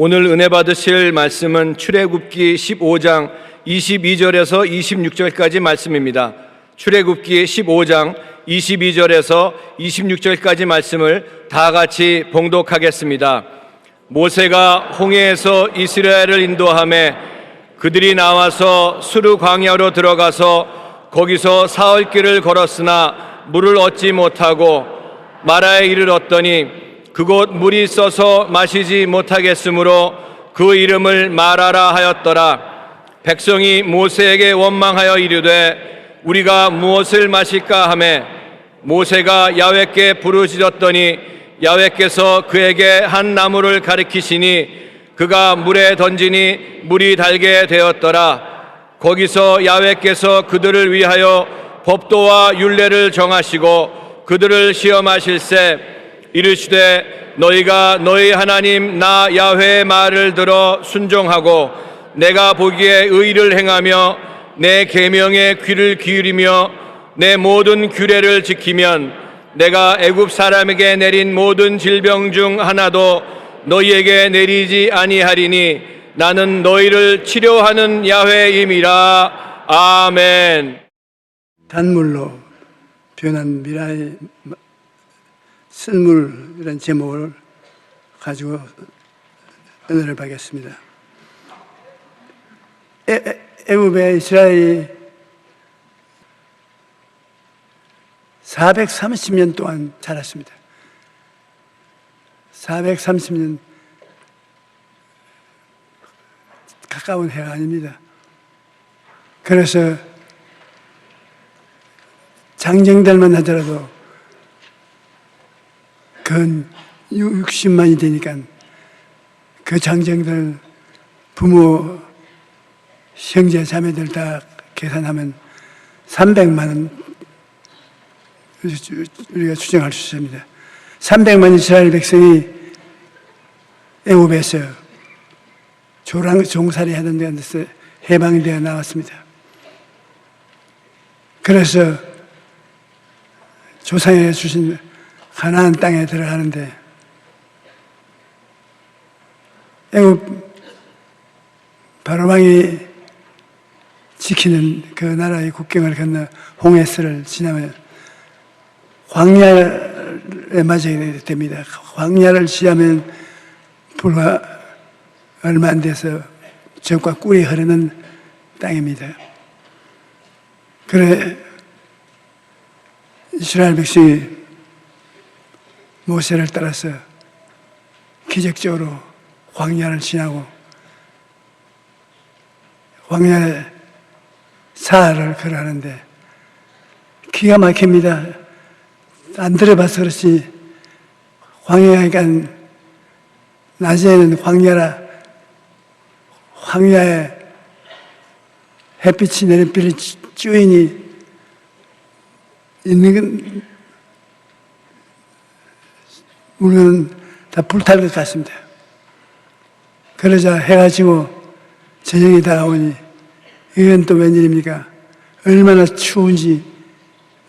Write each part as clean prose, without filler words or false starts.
오늘 은혜 받으실 말씀은 출애굽기 15장 22절에서 26절까지 말씀입니다. 출애굽기 15장 22절에서 26절까지 말씀을 다 같이 봉독하겠습니다. 모세가 홍해에서 이스라엘을 인도하며 그들이 나와서 수르 광야로 들어가서 거기서 사흘 길을 걸었으나 물을 얻지 못하고 마라에 이르렀더니 그곳 물이 써서 마시지 못하겠으므로 그 이름을 마라라 하였더라. 백성이 모세에게 원망하여 이르되 우리가 무엇을 마실까 하매 모세가 야훼께 부르짖었더니 야훼께서 그에게 한 나무를 가리키시니 그가 물에 던지니 물이 달게 되었더라. 거기서 야훼께서 그들을 위하여 법도와 율례를 정하시고 그들을 시험하실세 이르시되 너희가 너희 하나님 나 야훼의 말을 들어 순종하고 내가 보기에 의를 행하며 내 계명에 귀를 기울이며 내 모든 규례를 지키면 내가 애굽 사람에게 내린 모든 질병 중 하나도 너희에게 내리지 아니하리니 나는 너희를 치료하는 야훼임이라. 아멘. 단물로 변한 미라의 쓸물이라는 제목을 가지고 은혜를 받겠습니다. 애굽의 이스라엘이 430년 동안 자랐습니다. 430년 가까운 해가 아닙니다. 그래서 장정들만 하더라도 근 60만이 되니까 그 장정들 부모, 형제, 자매들 다 계산하면 300만은 우리가 추정할 수 있습니다. 300만 이스라엘 백성이 애굽에서 종살이 하던 데서 해방이 되어 나왔습니다. 그래서 조상에 주신 가나안 땅에 들어가는데 애굽 바로왕이 지키는 그 나라의 국경을 건너 홍해서를 지나면 광야에 맞이하게 됩니다. 광야를 지나면 불과 얼마 안 돼서 젖과 꿀이 흐르는 땅입니다. 그래 이스라엘 백성이 모세를 따라서 기적적으로 광야를 지나고 광야에 사흘을 걸어가는데 기가 막힙니다. 안 들어봐서 그렇지 광야니까 낮에는 광야라 광야에 햇빛이 내린 빛이 쭈인이 있는 건 우리는 다 불탈 것 같습니다. 그러자 해가 지고 저녁이 다가오니 이건 또 웬일입니까? 얼마나 추운지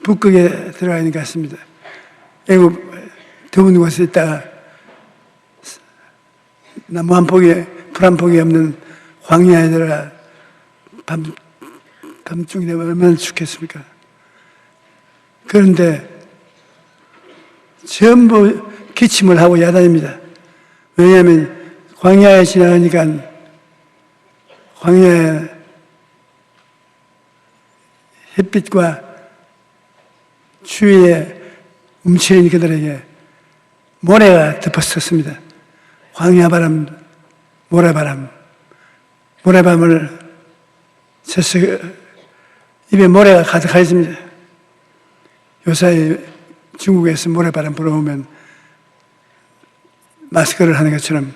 북극에 들어가 있는 것 같습니다. 애굽 더운 곳에 있다가 나무 한 폭이, 풀 한 폭이 없는 광야에 들어가 밤중이 되면 얼마나 춥겠습니까? 그런데 전부 기침을 하고 야단입니다. 왜냐하면 광야에 지나가니까 광야에 햇빛과 추위에 움츠린 그들에게 모래가 덮어섰습니다. 광야바람, 모래바람을 쳤어 입에 모래가 가득하 있습니다. 요사이 중국에서 모래바람 불어오면 마스크를 하는 것처럼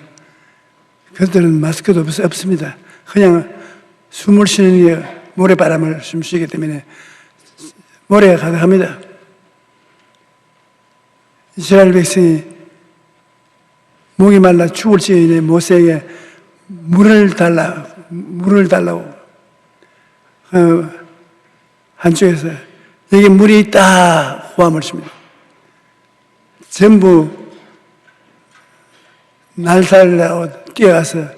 그들은 마스크도 없습니다. 그냥 숨을 쉬는 게 모래바람을 숨쉬기 때문에 모래가 가득합니다. 이스라엘 백성이 목이 말라 죽을 지경에 모세에게 물을 달라고 한쪽에서 여기 물이 있다 호함을 칩니다. 전부 날살라고 뛰어가서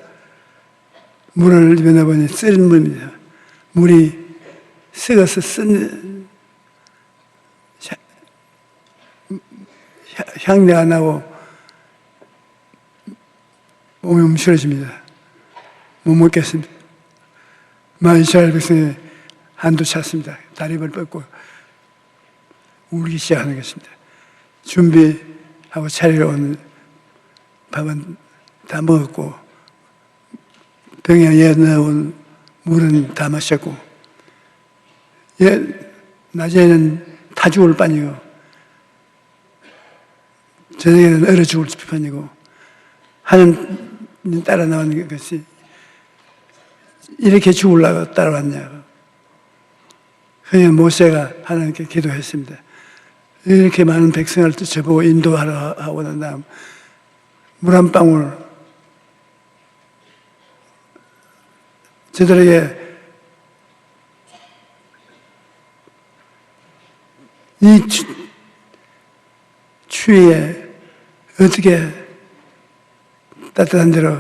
물을 내보니 끓는 물입니다. 물이 썩어서 쓴 향내가 나고 몸이 움츠러집니다. 못 먹겠습니다. 이스라엘 백성이 한도 찼습니다. 다리를 뻗고 울기 시작하는 것입니다. 준비하고 차리러 온 밥은 다 먹었고 병에 넣어온 물은 다 마셨고 낮에는 타 죽을 판이고 저녁에는 얼어 죽을 판이고 하나님 따라 나오는 것이 이렇게 죽으려고 따라왔냐고. 그냥 모세가 하나님께 기도했습니다. 이렇게 많은 백성을 저보고 인도하러 하고 난 다음 물 한 방울 저들에게 이 추위에 어떻게 따뜻한 데로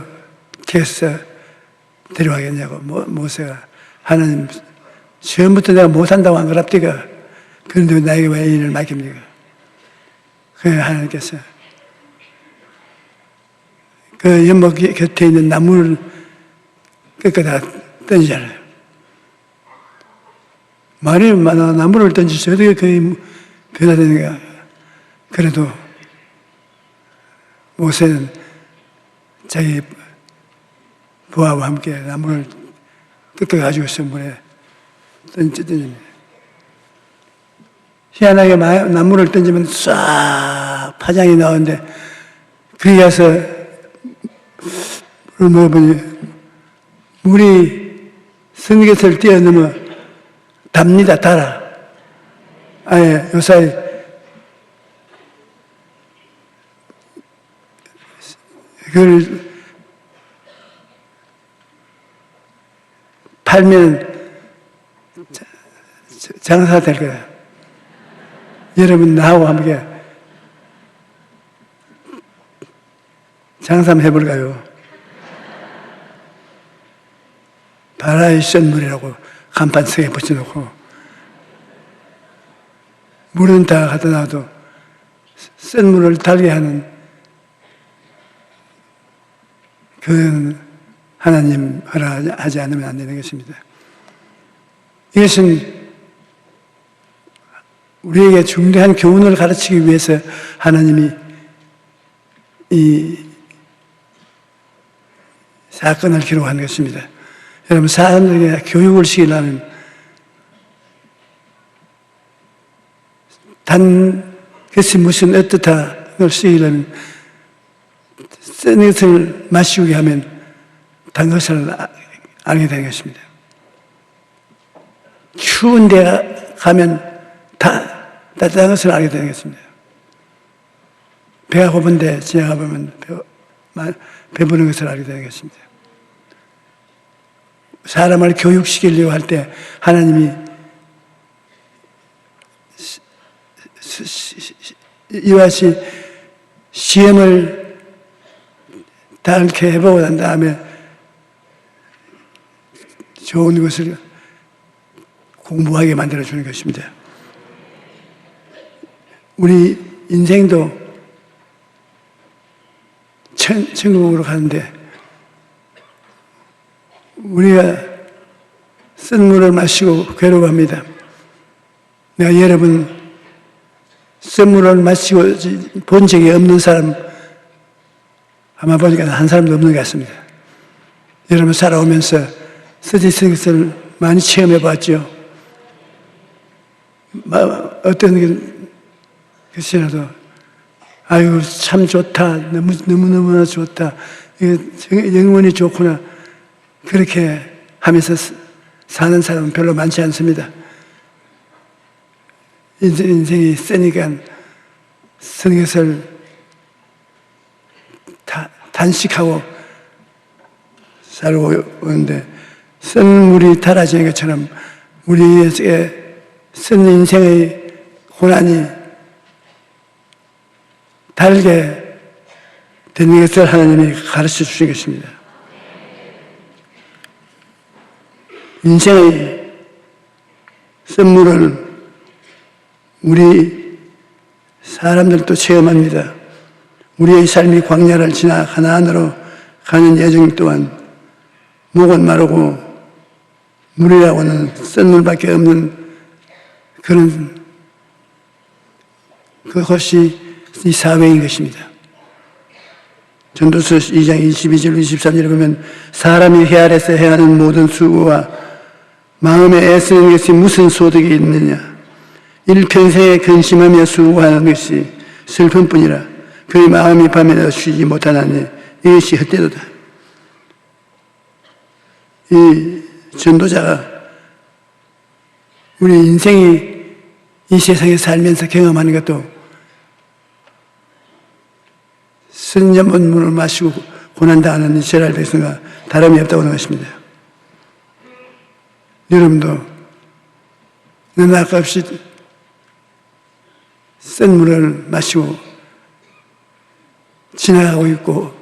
캐서 데려가겠냐고 모세가 하나님 처음부터 내가 못한다고 안 그럽디가 그런데 왜 나에게 왜 이 일을 맡깁니까? 그래서 하나님께서 그 연못 곁에 있는 나무를 끝까지 던지잖아요. 말이 많아 나무를 던지서 어떻게 그 변화되는가. 그래도 모세는 자기 부하와 함께 나무를 끝까지 가지고서 물에 던집니다. 희한하게 나무를 던지면 싹 파장이 나오는데 거기 가서 물을 먹어보니 물이 성get을 뛰어넘어 답니다. 달아. 아예 요사이 그걸 팔면 장사가 될 거야. 여러분 나하고 함께 장사 한번 해볼까요? 바라의 썬물이라고 간판 석에 붙여놓고 물은 다 갖다 놔도 썬물을 달게 하는 그 하나님 허락하지 않으면 안 되는 것입니다. 이것은 우리에게 중대한 교훈을 가르치기 위해서 하나님이 이 사건을 기록한 것입니다. 여러분, 사람들에게 교육을 시키려면 단 그것이 무슨 어떻다 걸 시키려면 쓴 것을 마시게 하면 단 것을 알게 되는 것입니다. 추운 데 가면 따뜻한 것을 알게 되는 것입니다. 배가 고픈데 지나가 보면 배부른 것을 알게 되는 것입니다. 사람을 교육시키려고 할 때 하나님이 이와 같이 시험을 다 이렇게 해보고 난 다음에 좋은 것을 공부하게 만들어주는 것입니다. 우리 인생도 천국으로 가는데 우리가 쓴 물을 마시고 괴로워합니다. 내가 여러분 쓴 물을 마시고 본 적이 없는 사람 아마 보니까 한 사람도 없는 것 같습니다. 여러분 살아오면서 쓰지 것을 많이 체험해 봤죠. 어떤 것이라도 아유 참 좋다, 너무너무나 좋다, 영원히 좋구나 그렇게 하면서 사는 사람은 별로 많지 않습니다. 인생이 쓰니까 쓰는 것을 단식하고 살고 오는데 쓴 물이 달아지는 것처럼 우리에게 쓴 인생의 고난이 달게 되는 것을 하나님이 가르쳐 주신 것입니다. 인생의 선물을 우리 사람들도 체험합니다. 우리의 삶이 광야를 지나 가나안으로 가는 여정 또한 목은 마르고 물이라고는 썬물밖에 없는 그것이 이 사회인 것입니다. 전도서 2장 22절 23절에 보면 사람이 해 아래서 해하는 모든 수고와 마음에 애쓰는 것이 무슨 소득이 있느냐. 일평생에 근심하며 수고하는 것이 슬픔뿐이라. 그의 마음이 밤에도 쉬지 못하나니 이것이 헛되도다. 이 전도자가 우리 인생이 이 세상에 살면서 경험하는 것도 선전문물을 마시고 고난당하는 이스라엘 백성과 다름이 없다고 하는 것입니다. 여러분도 눈아깝이 쓴 물을 마시고 지나가고 있고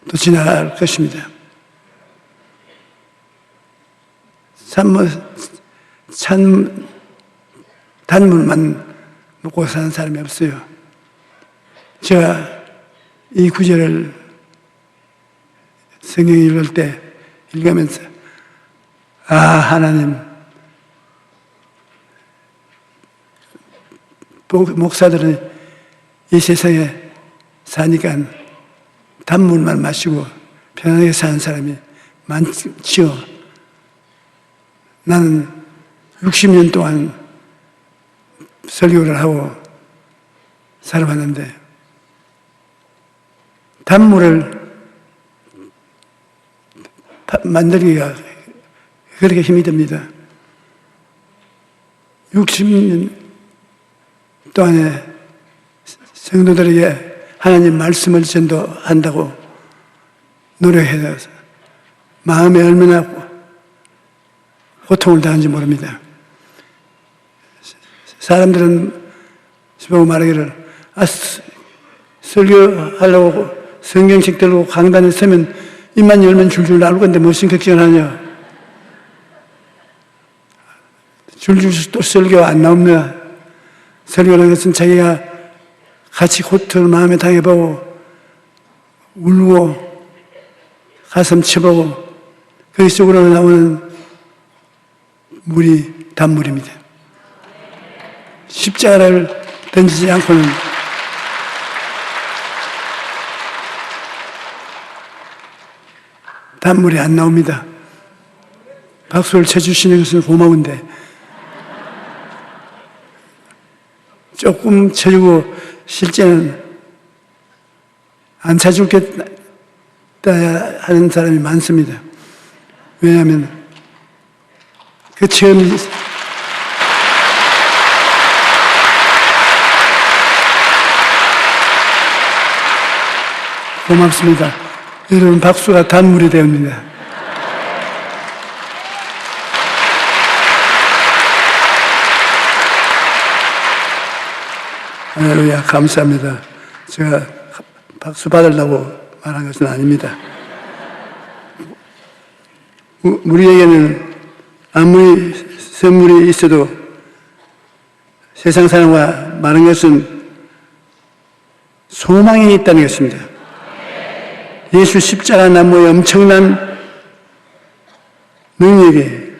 또 지나갈 것입니다. 단물만 먹고 사는 사람이 없어요. 제가 이 구절을 성경 읽을 때 읽으면서 하나님, 목사들은 이 세상에 사니까 단물만 마시고 편안하게 사는 사람이 많지요. 나는 60년 동안 설교를 하고 살아왔는데 단물을 만들기가 그렇게 힘이 듭니다. 60년 동안에 성도들에게 하나님 말씀을 전도한다고 노력해서 마음에 얼마나 고통을 당한지 모릅니다. 사람들은 보고 말하기를 설교하려고 성경책 들고 강단에 서면 입만 열면 줄줄 나올 건데 무슨 걱정을 하냐. 줄줄 또 설교가 안 나옵니다. 설교라는 것은 자기가 같이 고통을 마음에 당해보고 울고 가슴 쳐보고 그 속으로 나오는 물이 단물입니다. 십자가를 던지지 않고는 단물이 안 나옵니다. 박수를 쳐주시는 것은 고마운데 조금 쳐주고 실제는 안 쳐주겠다 하는 사람이 많습니다. 왜냐하면 그 체험이 고맙습니다. 여러분 박수가 단물이 됩니다. 할렐루야, 감사합니다. 제가 박수 받으려고 말한 것은 아닙니다. 우리에게는 아무리 선물이 있어도 세상 사람과 많은 것은 소망이 있다는 것입니다. 예수 십자가 나무의 엄청난 능력이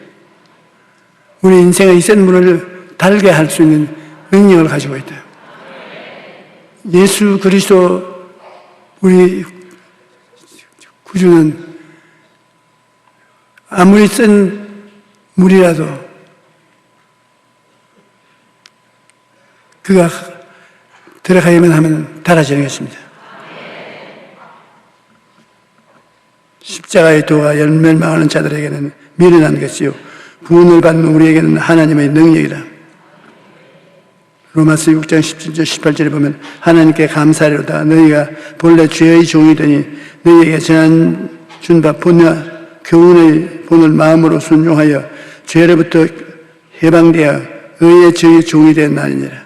우리 인생의 이 선물을 달게 할 수 있는 능력을 가지고 있다. 예수 그리스도 우리 구주는 아무리 쓴 물이라도 그가 들어가야만 하면 달아지는 것입니다. 십자가의 도가 멸망하는 자들에게는 미련한 것이요 구원을 받는 우리에게는 하나님의 능력이다. 로마서 6장 17절 18절에 보면 하나님께 감사하리로다. 너희가 본래 죄의 종이더니 너희에게 준 바 본과 교훈의 본을 마음으로 순종하여 죄로부터 해방되어 의의 죄의 종이 되었나니라.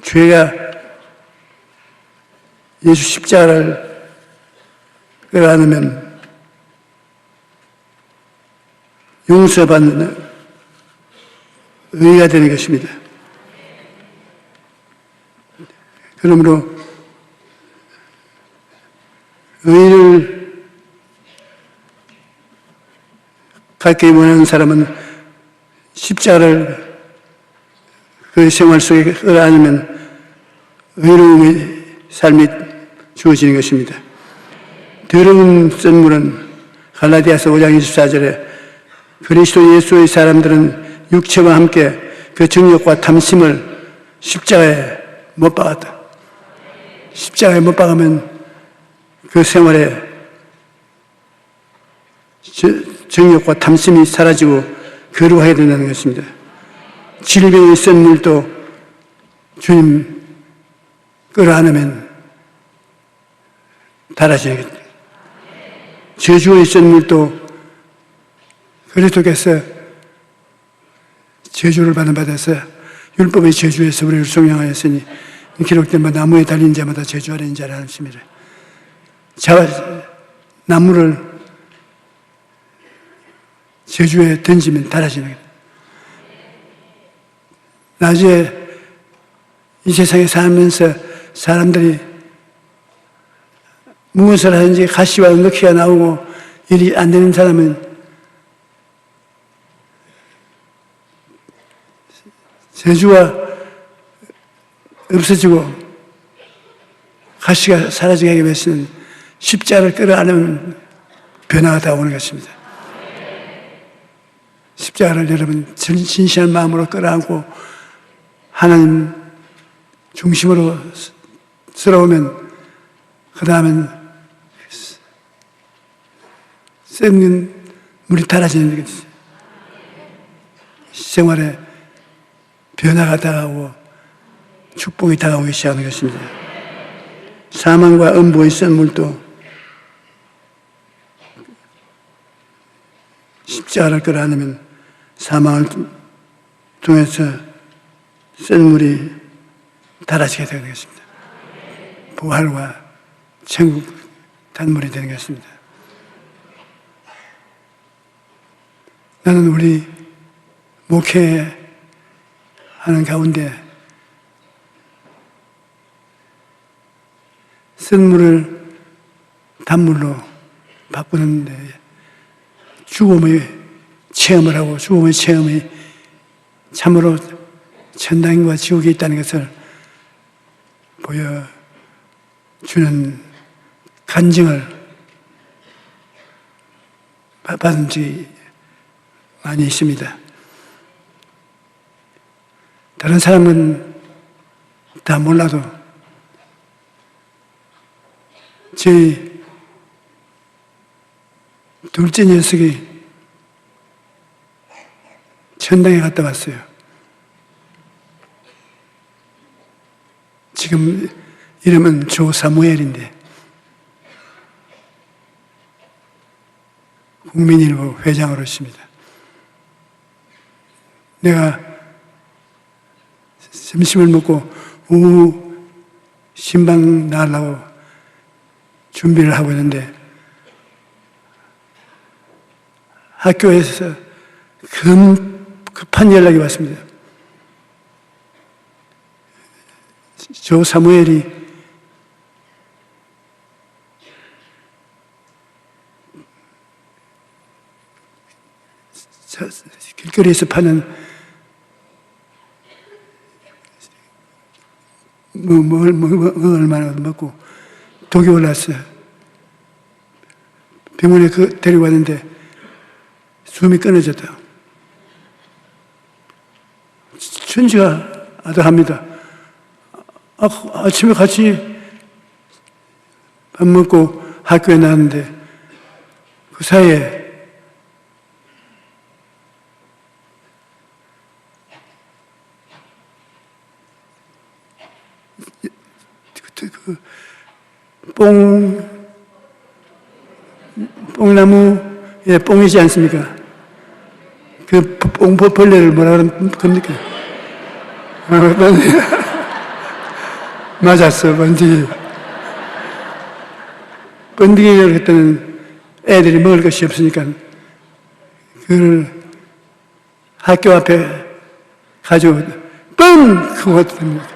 죄가 예수 십자가를 끌어 안으면 용서받는 의가 되는 것입니다. 그러므로 의를 갖기 원하는 사람은 십자가를 그 생활 속에 끌어안으면 의로움의 삶이 주어지는 것입니다. 더러운 썰물은 갈라디아서 5장 24절에 그리스도 예수의 사람들은 육체와 함께 그 정욕과 탐심을 십자가에 못 박았다. 십자가에 못 박으면 그 생활에 정욕과 탐심이 사라지고 거룩하게 된다는 것입니다. 질병의 썰물도 주님 끌어안으면 달아지는 것. 저주의 썰물도 그리스도께서 저주를 받아서 율법의 저주에서 우리를 속량하였으니 기록된 바 나무에 달린 자마다 저주하는 자라 하십니다. 나무를 저주에 던지면 달아지는 것. 낮에 이 세상에 살면서 사람들이 무엇을 하든지 가시와 넣기가 나오고 일이 안 되는 사람은 저주가 없어지고 가시가 사라지게 하기 위해서는 십자가를 끌어안으면 변화가 다 오는 것입니다. 십자가를 여러분 진실한 마음으로 끌어안고 하나님 중심으로 서러우면 그 다음엔 썩는 물이 달아지는 것이죠. 생활에 변화가 다가오고 축복이 다가오기 시작하는 것입니다. 사망과 음부의 썰물도 십자가를 끌어안으면 사망을 통해서 썰물이 달아지게 되는 것입니다. 부활과 천국 단물이 되는 것입니다. 나는 우리 목회하는 가운데 썰물을 단물로 바꾸는데 죽음의 체험을 하고 죽음의 체험이 참으로 천당과 지옥이 있다는 것을 보여주는 간증을 받은 적이 많이 있습니다. 다른 사람은 다 몰라도 저희 둘째 녀석이 천당에 갔다 왔어요. 지금 이름은 조사무엘인데 국민일보 회장으로 있습니다. 내가 점심을 먹고 오후 신방 나가려고 준비를 하고 있는데 학교에서 급한 연락이 왔습니다. 조 사무엘이 길거리에서 파는 얼마나 먹고 독이 올랐어요. 병원에 데리고 왔는데 숨이 끊어졌다. 천지가 아득합니다. 아침에 같이 밥 먹고 학교에 나왔는데 그 사이에 뽕나무에 뽕이지 않습니까? 그 뽕벌레를 뭐라 그럽니까? 맞았어, 뭔지. 번데기를 했더니 애들이 먹을 것이 없으니까 그걸 학교 앞에 가지고 뻥! 그거 됩니다.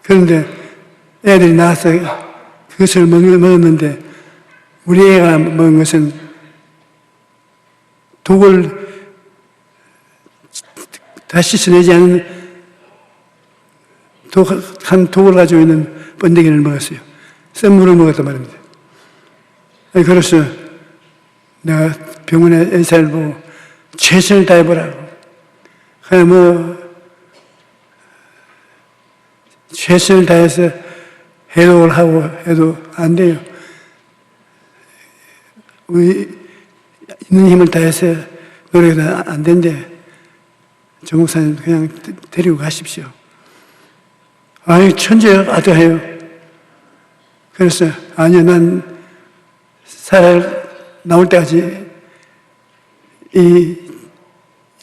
그런데 애들이 나와서 그것을 먹었는데 우리 애가 먹은 것은 독을 다시 씻어내지 않은 독을 가지고 있는 번데기를 먹었어요. 센 물을 먹었단 말입니다. 그래서 내가 병원에 의사를 보고 최선을 다해보라고. 그냥 최선을 다해서 해독을 하고 해도 안 돼요. 우리 있는 힘을 다해서 노력해도 안 된대. 정 목사님 그냥 데리고 가십시오. 아니, 천재 아들해요. 그래서, 아니요, 난 나올 때까지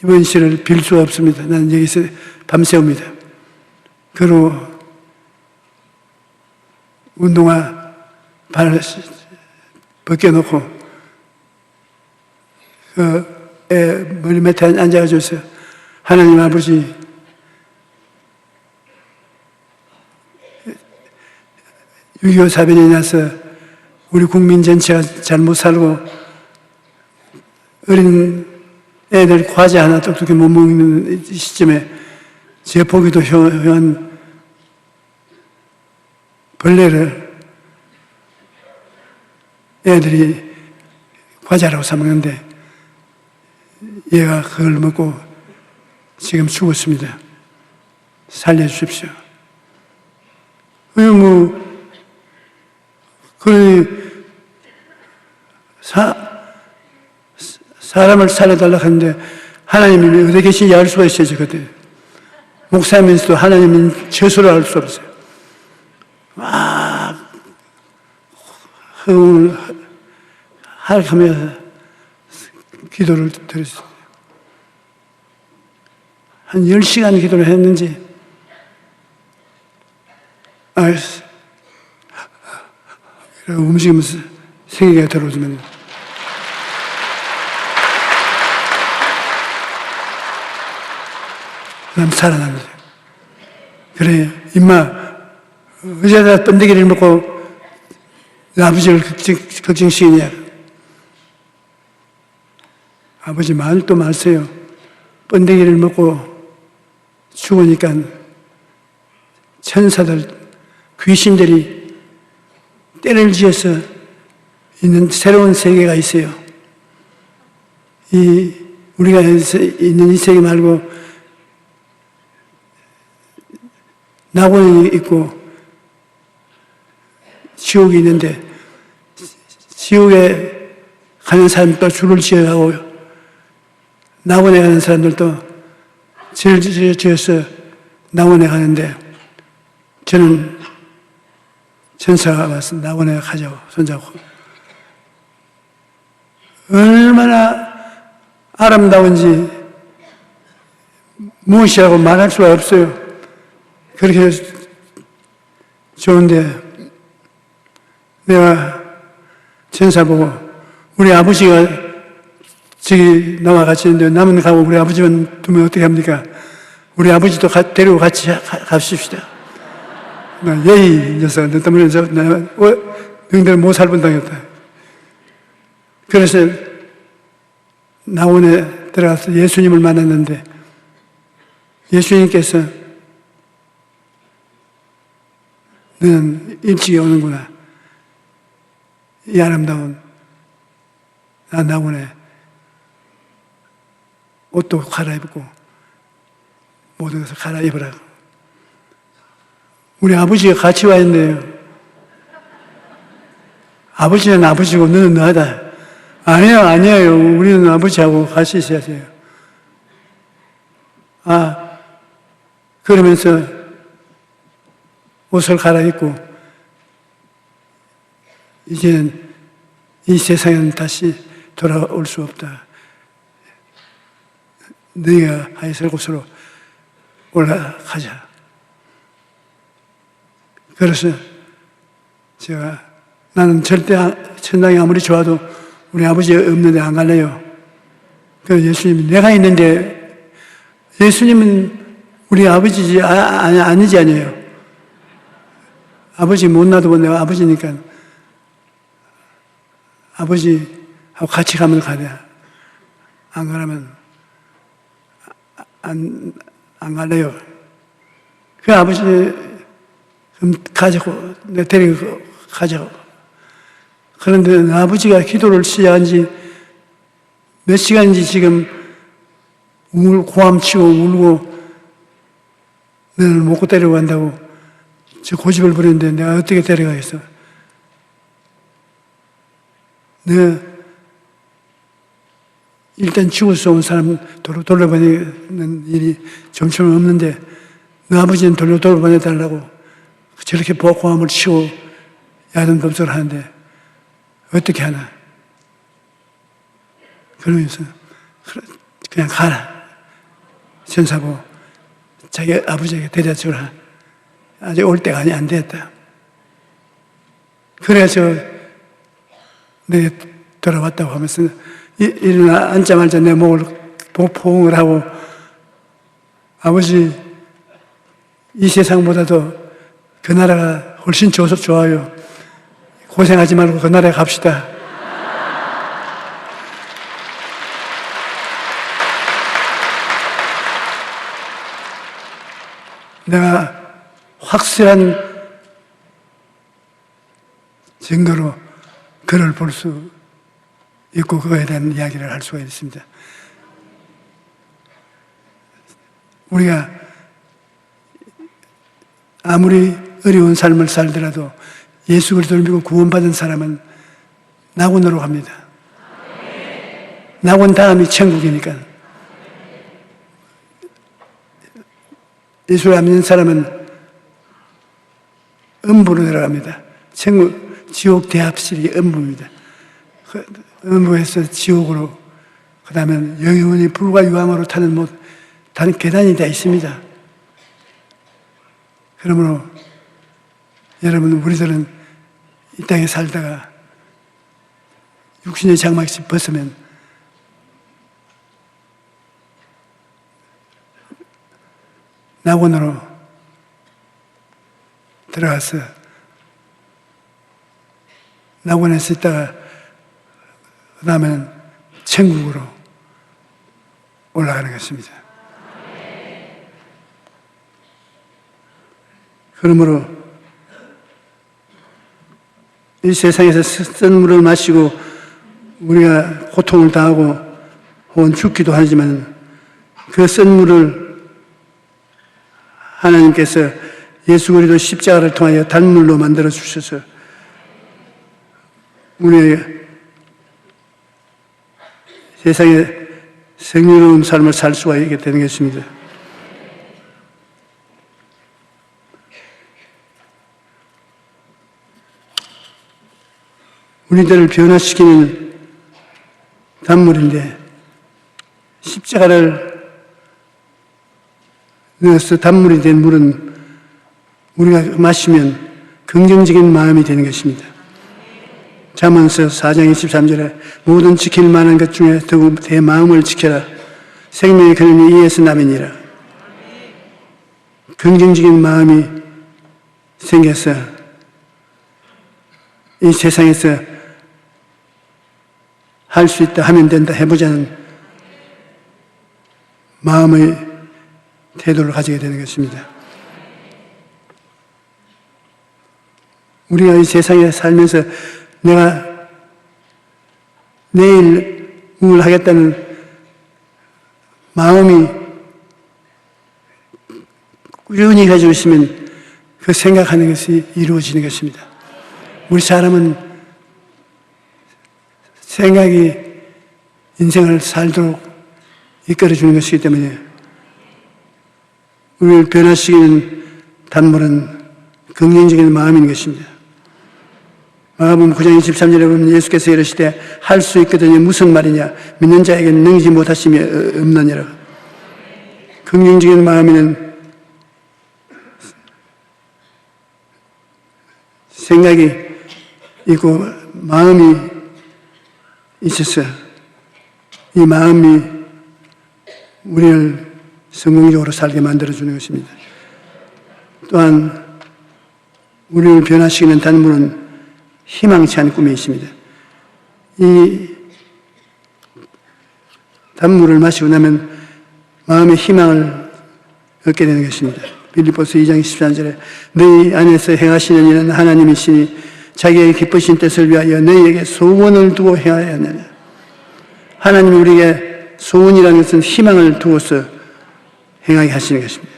이번 시를 빌 수가 없습니다. 나는 여기서 밤새웁니다. 그리고 운동화 발을 벗겨놓고 애 머리 밑에 앉아가지고서 하나님 아버지, 6.25 사변이 나서 우리 국민 전체가 잘 못 살고 어린 애들 과자 하나 똑똑히 못 먹는 시점에 제 보기도 흉한 벌레를 애들이 과자라고 사먹는데 얘가 그걸 먹고 지금 죽었습니다. 살려주십시오. 사람을 살려달라고 하는데 하나님이 어디 계신지 알 수가 있어요, 그때. 목사면서도 하나님은 최소를 알 수 없어요. 흥을 하면서 기도를 드렸어요. 한 10시간 기도를 했는지, 움직이면서 생기가 들어오면 난 살아납니다. 그래, 임마, 의자다 번데기를 먹고 아버지를 걱정시키냐. 아버지 말도 마세요. 번데기를 먹고 죽으니까 천사들, 귀신들이 때를 지어서 있는 새로운 세계가 있어요. 우리가 있는 이 세계 말고 낙원이 있고 지옥이 있는데 지옥에 가는 사람도 줄을 지어가고 낙원에 가는 사람들도 줄을 지어서 낙원에 가는데 저는 천사가 와서 낙원에 가자고 손잡고 얼마나 아름다운지 무엇이라고 말할 수가 없어요. 그렇게 좋은데 내가 천사 보고 우리 아버지가 저기 나와 같이 있는데 남은 가고 우리 아버지만 두면 어떻게 합니까? 우리 아버지도 데리고 같이 가십시다. 예의 녀석, 너 때문에 너희들 모살분 당했다. 그래서 낙원에 들어가서 예수님을 만났는데 예수님께서 너는 일찍 오는구나. 이 아름다운 낙원에 옷도 갈아입고 모든 것을 갈아입으라. 우리 아버지가 같이 와 있네요. 아버지는 아버지고 너는 너하다. 아니에요. 우리는 아버지하고 같이 있어야 돼요. 그러면서 옷을 갈아입고 이제는 이 세상에는 다시 돌아올 수 없다. 너희가 하였을 곳으로 올라가자. 그래서 나는 절대 천당이 아무리 좋아도 우리 아버지 없는데 안 갈래요. 그 예수님이 내가 있는데, 예수님은 우리 아버지지 아니지 아니에요. 아버지 못 놔두고 내가 아버지니까 아버지하고 같이 가면 가야. 안 가려면 안 갈래요. 그 아버지 그럼 가자고, 내 데리고 가자고. 그런데 아버지가 기도를 시작한 지 몇 시간인지 지금 고함치고 울고 너를 먹고 데려간다고 저 고집을 부리는데 내가 어떻게 데려가겠어? 내가 일단 죽어서 온 사람 돌려보내는 일이 점점 없는데 너 아버지는 돌려보내달라고 저렇게 고함을 치고 야단 법석을 하는데 어떻게 하나? 그러면서 그냥 가라. 전사고 자기 아버지에게 데려주라. 아직 올 때가 안 됐다. 그래서 내가 돌아왔다고 하면서 일어나 앉자마자 내 목을 포옹을 하고 아버지 이 세상보다도 그 나라가 훨씬 좋아요. 고생하지 말고 그 나라에 갑시다. 내가 확실한 증거로 그를 볼 수 있고 그거에 대한 이야기를 할 수가 있습니다. 우리가 아무리 어려운 삶을 살더라도 예수 그리스도를 믿고 구원받은 사람은 낙원으로 갑니다. 낙원 다음이 천국이니까. 예수를 안 믿는 사람은 음부로 들어갑니다. 지옥 대합실이 음부입니다. 음부에서 지옥으로, 그 다음에 영원히 불과 유황으로 타는 다른 계단이 다 있습니다. 그러므로 여러분, 우리들은 이 땅에 살다가 육신의 장막씩 벗으면 낙원으로 들어가서 낙원에서 있다가 그 다음에는 천국으로 올라가는 것입니다. 그러므로 이 세상에서 쓴 물을 마시고 우리가 고통을 당하고 혹은 죽기도 하지만 그 쓴 물을 하나님께서 예수 그리스도 십자가를 통하여 단물로 만들어 주셔서 우리의 세상에 생명로운 삶을 살 수가 있게 되는 것입니다. 우리들을 변화시키는 단물인데 십자가를 넣어서 단물이 된 물은 우리가 마시면 긍정적인 마음이 되는 것입니다. 잠언서 4장 23절에 모든 지킬 만한 것 중에 더욱 내 마음을 지켜라. 생명의 근원이 이에서 남이니라. 긍정적인 마음이 생겨서 이 세상에서 할 수 있다, 하면 된다, 해보자는 마음의 태도를 가지게 되는 것입니다. 우리가 이 세상에 살면서 내가 내일 뭘 하겠다는 마음이 꾸준히 가지고 있으면 그 생각하는 것이 이루어지는 것입니다. 우리 사람은 생각이 인생을 살도록 이끌어주는 것이기 때문에 우리를 변화시키는 단물은 긍정적인 마음인 것입니다. 마가복음 9장 23절에 보면 예수께서 이르시되 할 수 있거든요. 무슨 말이냐? 믿는 자에게는 능지 못하심이 없느니라. 긍정적인 마음에는 생각이 있고 마음이 있어서 이 마음이 우리를 성공적으로 살게 만들어주는 것입니다. 또한 우리를 변화시키는 단물은 희망치 않은 꿈이 있습니다. 이 단물을 마시고 나면 마음의 희망을 얻게 되는 것입니다. 빌립보서 2장 13절에 너희 안에서 행하시는 일은 하나님이시니 자기의 기쁘신 뜻을 위하여 너희에게 소원을 두고 행하였느냐. 하나님이 우리에게 소원이라는 것은 희망을 두어서 행하게 하시는 것입니다.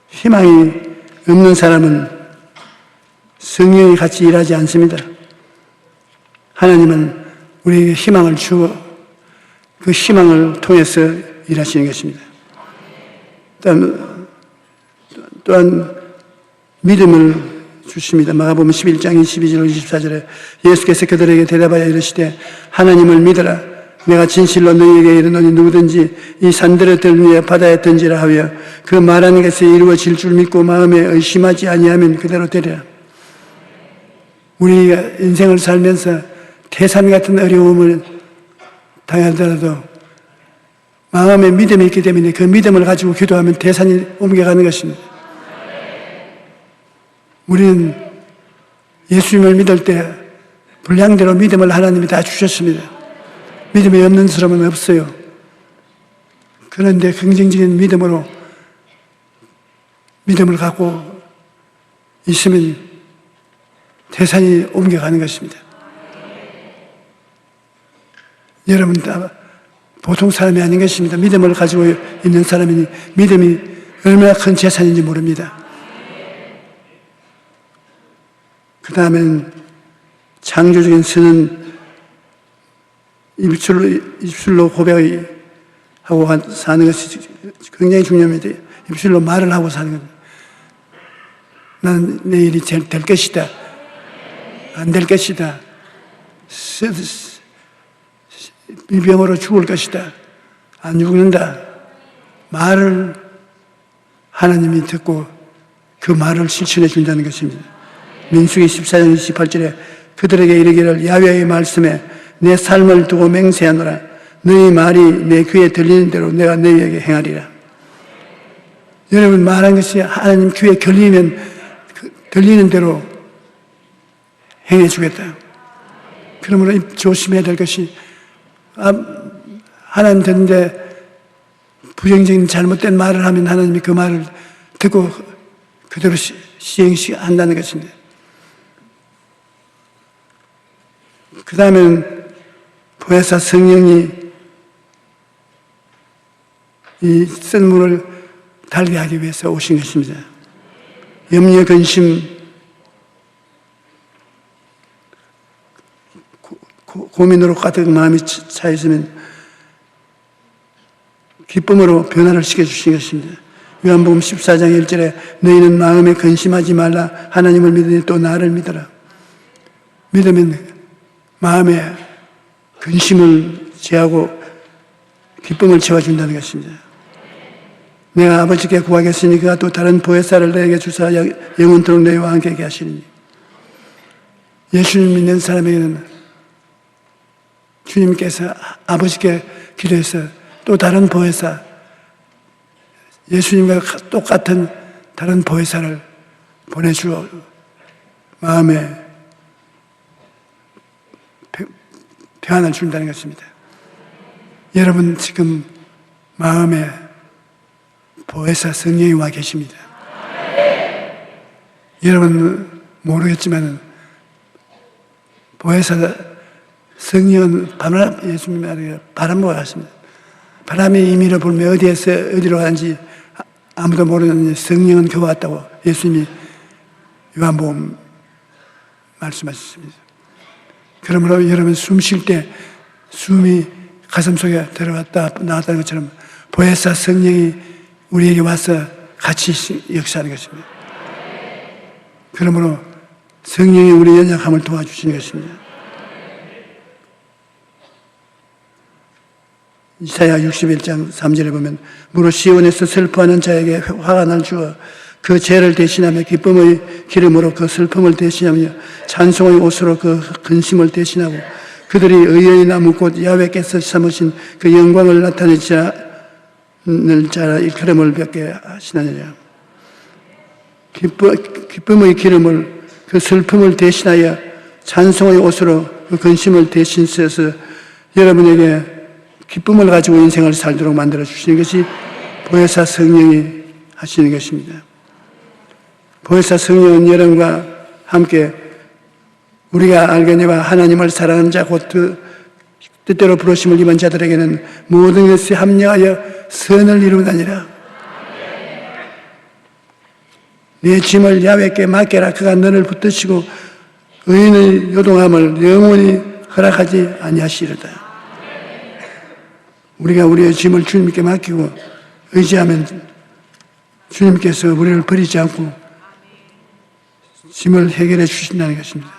희망이 없는 사람은 성령이 같이 일하지 않습니다. 하나님은 우리에게 희망을 주어 그 희망을 통해서 일하시는 것입니다. 또한 믿음을 주십니다. 마가복음 11장 22절 24절에 예수께서 그들에게 대답하여 이르시되 하나님을 믿어라. 내가 진실로 너희에게 이르노니 누구든지 이 산들을 들으며 바다에 던지라 하여 그 말하는 것이 이루어질 줄 믿고 마음에 의심하지 아니하면 그대로 되리라. 우리가 인생을 살면서 태산 같은 어려움을 당하더라도 마음에 믿음이 있기 때문에 그 믿음을 가지고 기도하면 태산이 옮겨가는 것입니다. 우리는 예수님을 믿을 때 분량대로 믿음을 하나님이 다 주셨습니다. 믿음이 없는 사람은 없어요. 그런데 긍정적인 믿음으로 믿음을 갖고 있으면 태산이 옮겨가는 것입니다. 여러분 다 보통 사람이 아닌 것입니다. 믿음을 가지고 있는 사람이니 믿음이 얼마나 큰 재산인지 모릅니다. 그 다음엔 창조적인 선은 입술로 고백하고 사는 것이 굉장히 중요합니다. 입술로 말을 하고 사는 겁니다. 나는 내일이 될 것이다. 안 될 것이다. 이 병으로 죽을 것이다. 안 죽는다. 말을 하나님이 듣고 그 말을 실천해 준다는 것입니다. 민수기 14장 28절에 그들에게 이르기를 야훼의 말씀에 내 삶을 두고 맹세하노라. 너희 말이 내 귀에 들리는 대로 내가 너희에게 행하리라. 여러분 말한 것이 하나님 귀에 들리는 대로 행해 주겠다. 그러므로 조심해야 될 것이 하나님 듣는데 부정적인 잘못된 말을 하면 하나님이 그 말을 듣고 그대로 시행한다는 것입니다. 그 다음엔 보혜사 성령이 이 쓴 물을 달게 하기 위해서 오신 것입니다. 염려, 근심, 고민으로 가득 마음이 차 있으면 기쁨으로 변화를 시켜주신 것입니다. 요한복음 14장 1절에 너희는 마음에 근심하지 말라. 하나님을 믿으니 또 나를 믿어라. 믿으면 마음에 근심을 제하고 기쁨을 채워준다는 것입니다. 내가 아버지께 구하겠으니 그가 또 다른 보혜사를 너에게 주사 영원토록 너희와 함께 하게 하시니. 예수님 믿는 사람에게는 주님께서 아버지께 기도해서 또 다른 보혜사, 예수님과 똑같은 다른 보혜사를 보내주어 마음에 평안을 준다는 것입니다. 여러분 지금 마음에 보혜사 성령이 와 계십니다. 여러분 모르겠지만 보혜사 성령은 예수님이 말해요. 바람과 같습니다. 바람이 임의로 불면 어디로 가는지 아무도 모르는 성령은 겨우 왔다고 예수님이 요한복음 말씀하셨습니다. 그러므로 여러분 숨 쉴 때 숨이 가슴 속에 들어갔다 나왔다는 것처럼 보혜사 성령이 우리에게 와서 같이 역사하는 것입니다. 그러므로 성령이 우리 연약함을 도와주시는 것입니다. 이사야 61장 3절에 보면 무릇 시온에서 슬퍼하는 자에게 화가 날 주어 그 죄를 대신하며 기쁨의 기름으로 그 슬픔을 대신하며 찬송의 옷으로 그 근심을 대신하고 그들이 의의 나무 곧 야훼께서 삼으신 그 영광을 나타낼 자라 일컬음을 뵙게 하시느니라. 기쁨의 기름을 그 슬픔을 대신하여 찬송의 옷으로 그 근심을 대신해서 여러분에게 기쁨을 가지고 인생을 살도록 만들어 주시는 것이 보혜사 성령이 하시는 것입니다. 보혜사 성령은 여러분과 함께 우리가 알거니와 하나님을 사랑하는 자 곧 뜻대로 부르심을 입은 자들에게는 모든 것이 합력하여 선을 이루다니라. 네 짐을 야훼께 맡겨라. 그가 너를 붙드시고 의인의 요동함을 영원히 허락하지 아니하시리로다. 우리가 우리의 짐을 주님께 맡기고 의지하면 주님께서 우리를 버리지 않고 짐을 해결해 주신다는 것입니다.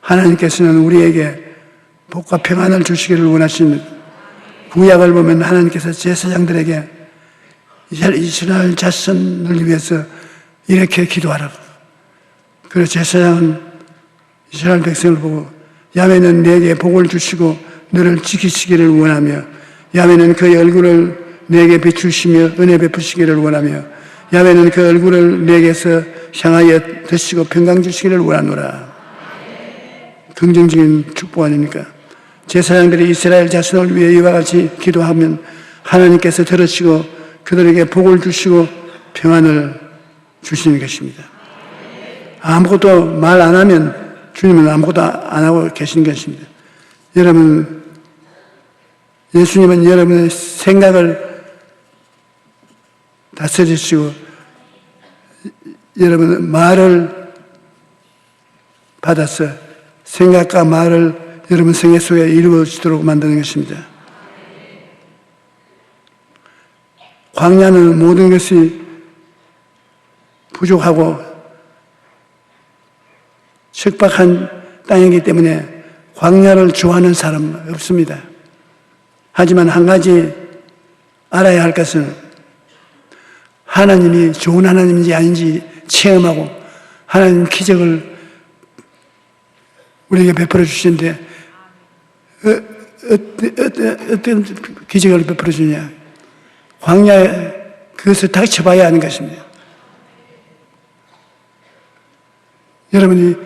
하나님께서는 우리에게 복과 평안을 주시기를 원하시는 구약을 보면 하나님께서 제사장들에게 이스라엘 자손을 위해서 이렇게 기도하라고. 그래서 제사장은 이스라엘 백성을 보고 야훼는 내게 복을 주시고 너를 지키시기를 원하며 야훼는 그의 얼굴을 내게 비추시며 은혜 베푸시기를 원하며 야훼는 그 얼굴을 내게서 향하여 드시고 평강 주시기를 원하노라. 긍정적인 축복 아닙니까? 제사장들이 이스라엘 자손을 위해 이와 같이 기도하면 하나님께서 들으시고 그들에게 복을 주시고 평안을 주시는 것입니다. 아무것도 말 안 하면 주님은 아무것도 안 하고 계시는 것입니다. 여러분, 예수님은 여러분의 생각을 다스리시고 여러분의 말을 받아서 생각과 말을 여러분 생애 속에 이루어지도록 만드는 것입니다. 광야는 모든 것이 부족하고 척박한 땅이기 때문에 광야를 좋아하는 사람은 없습니다. 하지만 한 가지 알아야 할 것은 하나님이 좋은 하나님인지 아닌지 체험하고 하나님 기적을 우리에게 베풀어 주시는데 어떤 기적을 베풀어 주냐? 광야에 그것을 닥쳐봐야 하는 것입니다. 여러분이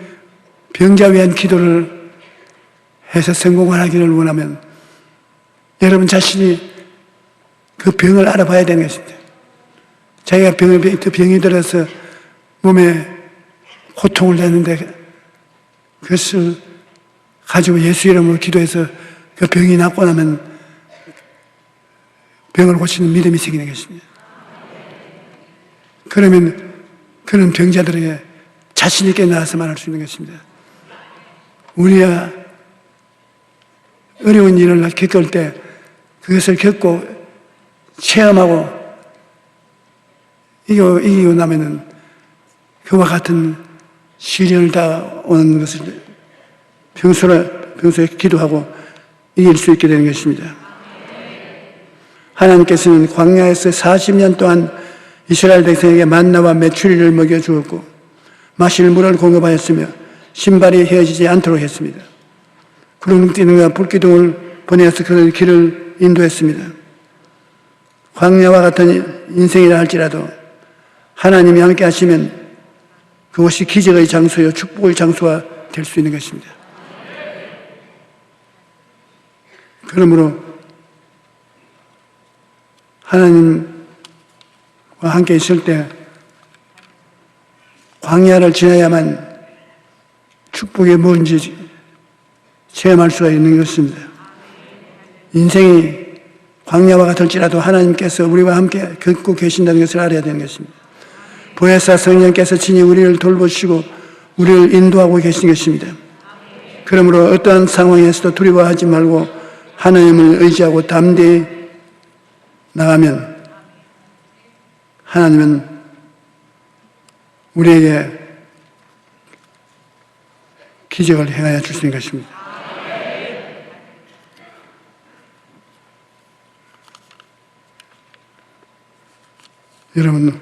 병자 위한 기도를 해서 성공을 하기를 원하면 여러분 자신이 그 병을 알아봐야 되는 것입니다. 자기가 병이 들어서 몸에 고통을 내는데 그것을 가지고 예수 이름으로 기도해서 그 병이 낫고 나면 병을 고치는 믿음이 생기는 것입니다. 그러면 그런 병자들에게 자신 있게 나와서 말할 수 있는 것입니다. 우리가 어려운 일을 겪을 때 그것을 겪고 체험하고 이기고 나면은 그와 같은 시련을 다 오는 것을 평소에 기도하고 이길 수 있게 되는 것입니다. 하나님께서는 광야에서 40년 동안 이스라엘 백성에게 만나와 메추리를 먹여주었고 마실 물을 공급하였으며 신발이 헤어지지 않도록 했습니다. 구름기둥과 불기둥을 보내어서 그들 길을 인도했습니다. 광야와 같은 인생이라 할지라도 하나님이 함께 하시면 그것이 기적의 장소요 축복의 장소가 될 수 있는 것입니다. 그러므로 하나님과 함께 있을 때 광야를 지나야만 축복이 뭔지 체험할 수가 있는 것입니다. 인생이 광야와 같을지라도 하나님께서 우리와 함께 겪고 계신다는 것을 알아야 되는 것입니다. 보혜사 성령께서 친히 우리를 돌보시고 우리를 인도하고 계신 것입니다. 그러므로 어떠한 상황에서도 두려워하지 말고 하나님을 의지하고 담대히 나가면 하나님은 우리에게 기적을 행하여 주시는 것입니다. 여러분,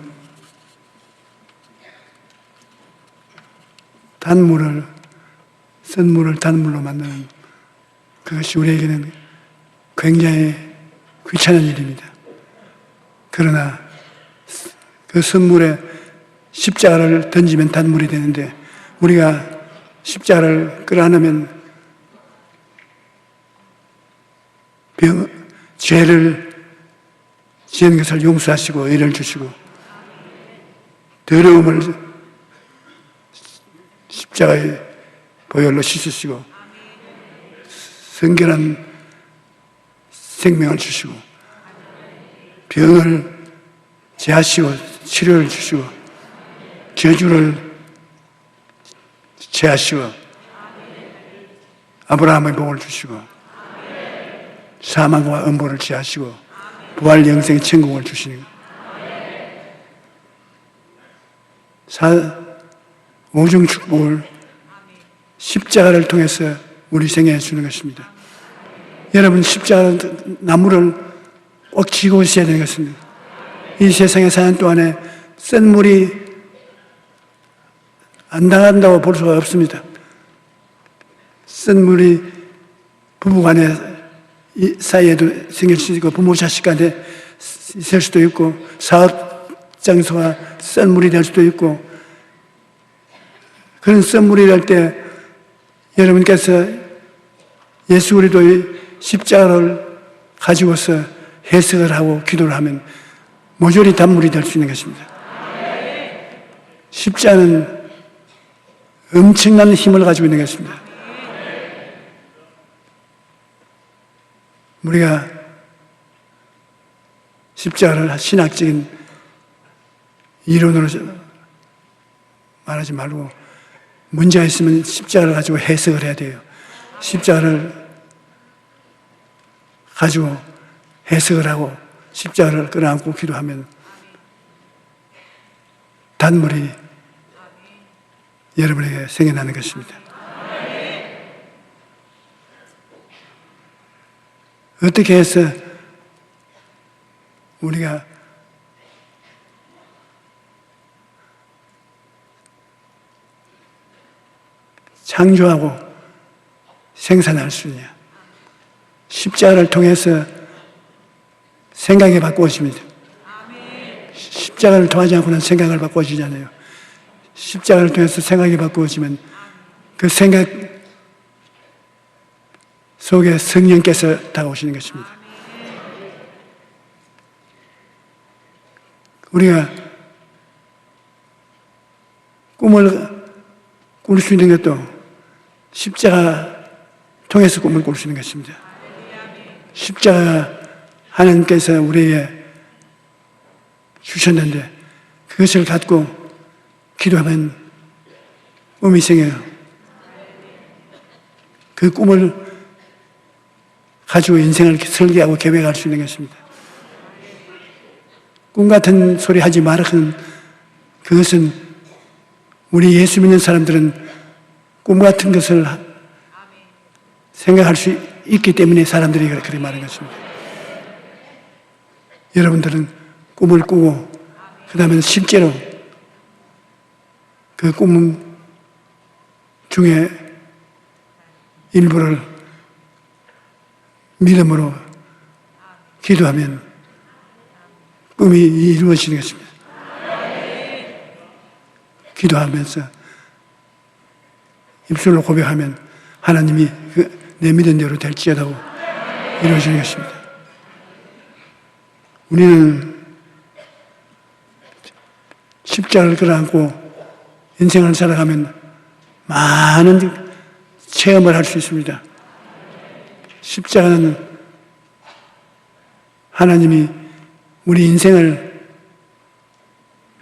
쓴물을 단물로 만드는 그것이 우리에게는 굉장히 귀찮은 일입니다. 그러나 그 쓴물에 십자가를 던지면 단물이 되는데, 우리가 십자가를 끌어안으면 죄를 지은 것을 용서하시고 의를 주시고, 더러움을 십자가의 보혈로 씻으시고, 성결한 생명을 주시고, 병을 제하시고 치료를 주시고, 저주를 제하시고, 아브라함의 복을 주시고, 사망과 음보를 제하시고, 부활 영생의 천국을 주시는 오중 축복을 십자가를 통해서 우리 생애에 주는 것입니다. 여러분, 십자가 나무를 꼭 쥐고 있어야 되는 것입니다. 이 세상에 사는 동안에 쓴물이 안 당한다고 볼 수가 없습니다. 쓴물이 부부간에 사이에도 생길 수 있고, 부모 자식 간에 있을 수도 있고, 사업 장소가 쓴물이 될 수도 있고, 그런 쓴물이 될 때 여러분께서 예수 그리스도의 십자가를 가지고서 해석을 하고 기도를 하면 모조리 단물이 될 수 있는 것입니다. 십자가는 엄청난 힘을 가지고 있는 것입니다. 우리가 십자가를 신학적인 이론으로 말하지 말고, 문제가 있으면 십자가를 가지고 해석을 해야 돼요. 십자가를 가지고 해석을 하고 십자가를 끌어안고 기도하면 단물이 여러분에게 생겨나는 것입니다. 어떻게 해서 우리가 창조하고 생산할 수 있냐? 십자가를 통해서 생각이 바꾸어집니다. 십자가를 통하지 않고는 생각을 바꾸어지지 않아요. 십자가를 통해서 생각이 바꾸어지면 그 생각 속에 성령께서 다가오시는 것입니다. 우리가 꿈을 꿀 수 있는 것도 십자가 통해서 꿈을 꿀 수 있는 것입니다. 십자가 하나님께서 우리에게 주셨는데 그것을 갖고 기도하면 꿈이 생겨요. 그 꿈을 가지고 인생을 설계하고 계획할 수 있는 것입니다. 꿈 같은 소리 하지 마라. 그것은 우리 예수 믿는 사람들은 꿈 같은 것을 생각할 수 있기 때문에 사람들이 그렇게 말하는 것입니다. 여러분들은 꿈을 꾸고 그 다음에 실제로 그 꿈 중에 일부를 믿음으로 기도하면 꿈이 이루어지는 것입니다. 기도하면서 입술로 고백하면 하나님이 내 믿은 대로 될지어다고 이루어지는 것입니다. 우리는 십자가를 끌어안고 인생을 살아가면 많은 체험을 할 수 있습니다. 십자가는 하나님이 우리 인생을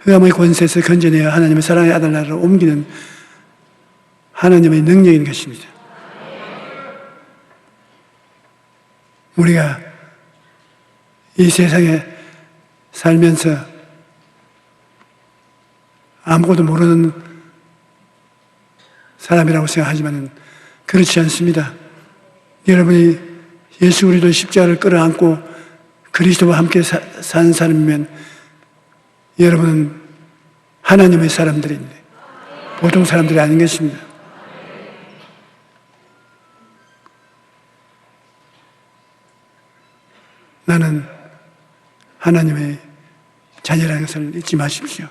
흑암의 권세에서 건져내어 하나님의 사랑의 아들 나라로 옮기는 하나님의 능력인 것입니다. 우리가 이 세상에 살면서 아무것도 모르는 사람이라고 생각하지만 그렇지 않습니다. 여러분이 예수 그리스도의 십자가를 끌어안고 그리스도와 함께 사는 사람이면 여러분은 하나님의 사람들인데 보통 사람들이 아닌 것입니다. 나는 하나님의 자녀라는 것을 잊지 마십시오.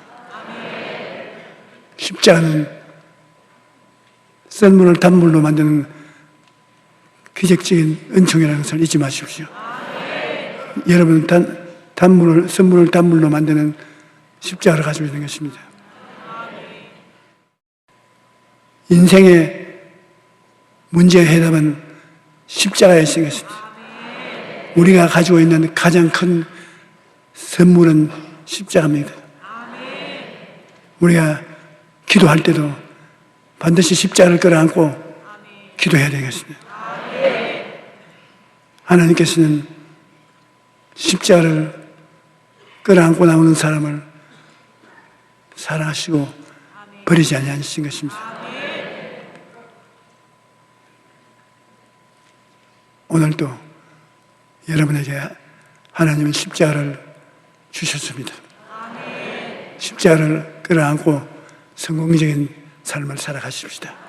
십자가는 썰물을 단물로 만드는 기적적인 은총이라는 것을 잊지 마십시오. 여러분 썰물을 단물로 만드는 십자가를 가지고 있는 것입니다. 인생의 문제의 해답은 십자가에 있는 것입니다. 우리가 가지고 있는 가장 큰 선물은 십자가입니다. 우리가 기도할 때도 반드시 십자가를 끌어안고 기도해야 되겠습니다. 하나님께서는 십자가를 끌어안고 나오는 사람을 사랑하시고 버리지 아니하신 것입니다. 오늘도 여러분에게 하나님은 십자가를 주셨습니다. 십자가를 끌어안고 성공적인 삶을 살아가십시다.